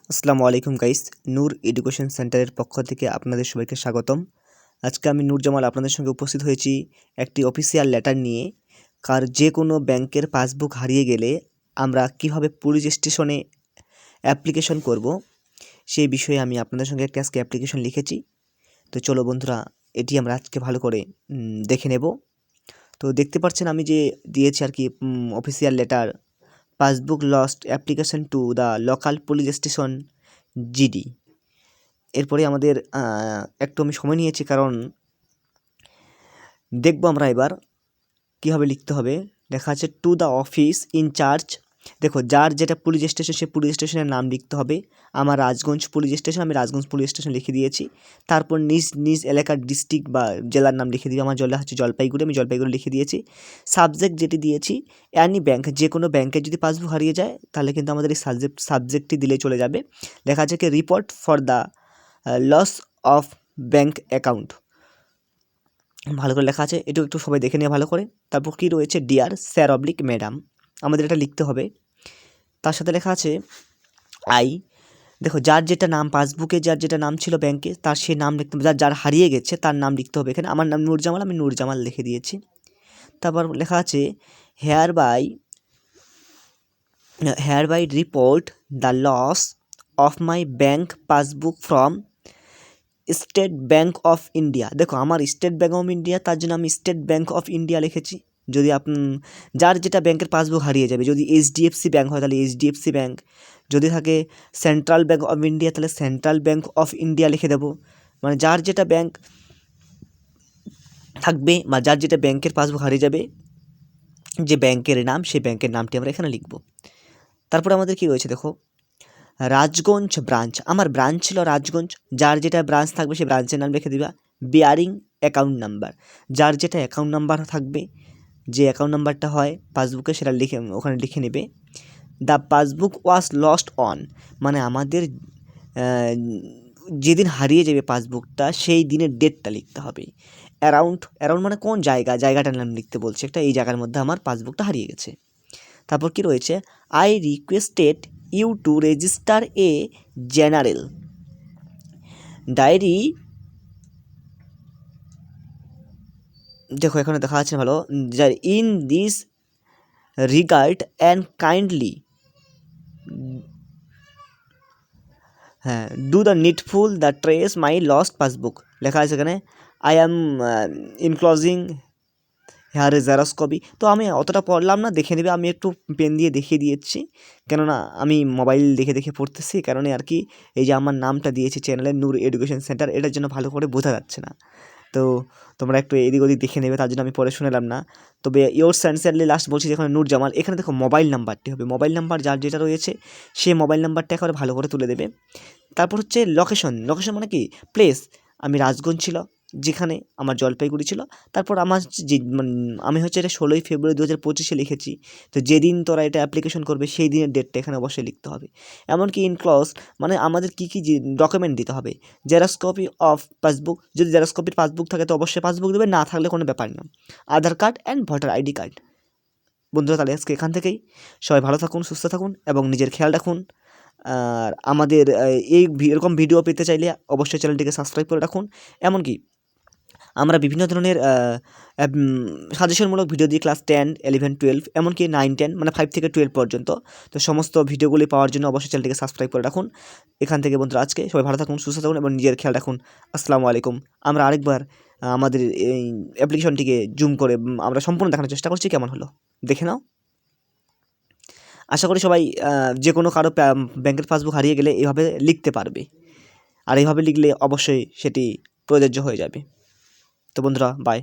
আসসালামু আলাইকুম গাইস, নূর এডুকেশন সেন্টারের পক্ষ থেকে আপনাদের সবাইকে স্বাগতম। আজকে আমি নূর জামাল আপনাদের সঙ্গে উপস্থিত হয়েছি একটি অফিসিয়াল লেটার নিয়ে। যে কোনো ব্যাংকের পাসবুক হারিয়ে গেলে আমরা কিভাবে পুলিশ স্টেশনে অ্যাপ্লিকেশন করব, সেই বিষয়ে আমি আপনাদের সঙ্গে একটা আজকে অ্যাপ্লিকেশন লিখেছি। তো চলো বন্ধুরা, এটি আমরা আজকে ভালো করে দেখে নেব। তো দেখতে পাচ্ছেন আমি যে দিয়েছি আর কি official letter, passbook lost application to the local police station GD. এরপরে আমাদের একটু আমি সময় নিয়েছি, কারণ দেখব আমরা এবার কীভাবে লিখতে হবে। লেখা আছে টু দ্য অফিস ইনচার্জ। দেখো, যার যেটা পুলিশ স্টেশন সে পুলিশ স্টেশনের নাম লিখতে হবে। আমার রাজগঞ্জ পুলিশ স্টেশন, আমি রাজগঞ্জ পুলিশ স্টেশন লিখে দিয়েছি। তারপর নিজ নিজ এলাকার ডিস্ট্রিক্ট বা জেলার নাম লিখে দিই। আমার জেলা হচ্ছে জলপাইগুড়ি, আমি জলপাইগুড়ি লিখে দিয়েছি। সাবজেক্ট যেটি দিয়েছি, অ্যানি ব্যাংক, যে কোনো ব্যাংকের যদি পাসবুক হারিয়ে যায় তাহলে কিন্তু আমাদের এই সাবজেক্টটি দিলে চলে যাবে। লেখা আছে কি report for the loss of bank account. ভালো করে লেখা আছে, এটু একটু সবাই দেখে নিয়ে ভালো করে। তারপর কি রয়েছে, ডিয়ার স্যার অবলিক ম্যাডাম, আমাদের এটা লিখতে হবে। তার সাথে লেখা আছে আই। দেখো, যার যেটা নাম পাসবুকে, যার যেটা নাম ছিল ব্যাংকে, তার সে নাম লিখতে হবে। যার হারিয়ে গেছে তার নাম লিখতে হবে। এখানে আমার নাম নূর জামাল, আমি নূর জামাল লিখে দিয়েছি। তারপর লেখা আছে hereby report the loss of my bank passbook from State Bank of India. দেখো, আমার স্টেট ব্যাঙ্ক অফ ইন্ডিয়া, তার জন্য আমি স্টেট ব্যাঙ্ক অফ ইন্ডিয়া লিখেছি। যদি যার যেটা ব্যাংকের পাসবুক হারিয়ে যাবে, যদি এইচডিএফসি ব্যাঙ্ক হয় তাহলে এইচডিএফসি ব্যাঙ্ক, যদি থাকে সেন্ট্রাল ব্যাঙ্ক অফ ইন্ডিয়া তাহলে সেন্ট্রাল ব্যাঙ্ক অফ ইন্ডিয়া লিখে দেবো। মানে যার যেটা ব্যাঙ্ক থাকবে বা যার যেটা ব্যাংকের পাসবুক হারিয়ে যাবে, যে ব্যাংকের নাম, সেই ব্যাংকের নামটি আমরা এখানে লিখব। তারপরে আমাদের কি রয়েছে দেখো, রাজগঞ্জ ব্রাঞ্চ, আমার ব্রাঞ্চ ছিল রাজগঞ্জ, যার যেটা ব্রাঞ্চ থাকবে সেই ব্রাঞ্চের নাম লিখে দিবা। বিয়ারিং অ্যাকাউন্ট নাম্বার, যার যেটা অ্যাকাউন্ট নাম্বার থাকবে, যে অ্যাকাউন্ট নাম্বারটা হয় পাসবুকে সেটা ওখানে লিখে নেবে। The passbook was lost on, মানে আমাদের যেদিন হারিয়ে যাবে পাসবুকটা সেই দিনের ডেটটা লিখতে হবে। অ্যারাউন্ড মানে কোন জায়গাটার নাম লিখতে বলছে একটা, এই জায়গার মধ্যে আমার পাসবুকটা হারিয়ে গেছে। তারপর কি রয়েছে, I requested you to register a general diary. দেখো, এখানে দেখা আছে ভালো, in this regard and kindly do the needful the trace my lost passbook. লেখা আছে এখানে I am enclosing here a xerox copy. তো আমি অতটা পড়লাম না, দেখে নেবে। আমি একটু পেন দিয়ে দেখিয়ে দিয়েছি, কেননা আমি মোবাইল দেখে দেখে পড়তেছি, কারণে আর কি। এই যে আমার নামটা দিয়েছি চ্যানেলে, নূর এডুকেশন সেন্টার, এটার জন্য ভালো করে বোঝা যাচ্ছে না। তো তোমরা একটু এদিক ওদিক দেখে নেবে, তার জন্য আমি পরে শুনেলাম না। তবে ইয়োর স্যান্সারলি লাস্ট বলছি যেখানে নূর জামাল, এখানে দেখো মোবাইল নাম্বারটি হবে। মোবাইল নাম্বার যার যেটা রয়েছে সেই মোবাইল নাম্বারটা একেবারে ভালো করে তুলে দেবে। তারপর হচ্ছে লোকেশন মানে কি প্লেস, আমি রাজগঞ্জ ছিল, যেখানে আমার জলপাইগুড়ি ছিল। তারপর আমার যে আমি হচ্ছে এটা 16ই ফেব্রুয়ারি 2025 লিখেছি। তো যেদিন তোরা এটা অ্যাপ্লিকেশন করবে সেই দিনের ডেটটা এখানে অবশ্যই লিখতে হবে। এমনকি ইনক্লজ মানে আমাদের কী কী ডকুমেন্ট দিতে হবে, জেরক্স কপি অফ পাসবুক, যদি জেরক্স কপির পাসবুক থাকে তো অবশ্যই পাসবুক দেবে, না থাকলে কোনো ব্যাপার না। Aadhaar card and voter ID card. বন্ধুরা, তাহলে আজকে এখান থেকেই সবাই ভালো থাকুন, সুস্থ থাকুন এবং নিজের খেয়াল রাখুন। আর আমাদের এরকম ভিডিও পেতে চাইলে অবশ্যই চ্যানেলটিকে সাবস্ক্রাইব করে রাখুন। এমনকি আমরা বিভিন্ন ধরনের সাজেশনমূলক ভিডিও দিই ক্লাস 10, 11, 12, এমনকি 9, 10 মানে 5 থেকে 12 পর্যন্ত। তো সমস্ত ভিডিওগুলি পাওয়ার জন্য অবশ্যই চ্যানেলটিকে সাবস্ক্রাইব করে রাখুন। এখান থেকে বন্ধুরা আজকে সবাই ভালো থাকুন, সুস্থ থাকুন এবং নিজের খেয়াল রাখুন। আসসালামু আলাইকুম। আমরা আরেকবার আমাদের এই অ্যাপ্লিকেশনটিকে জুম করে আমরা সম্পূর্ণ দেখানোর চেষ্টা করছি, কেমন হলো দেখে নাও। আশা করি সবাই যে কোনো কারো ব্যাংকের পাসবুক হারিয়ে গেলে এইভাবে লিখতে পারবে, আর এইভাবে লিখলে অবশ্যই সেটি প্রযোজ্য হয়ে যাবে। তো বন্ধুরা, বাই।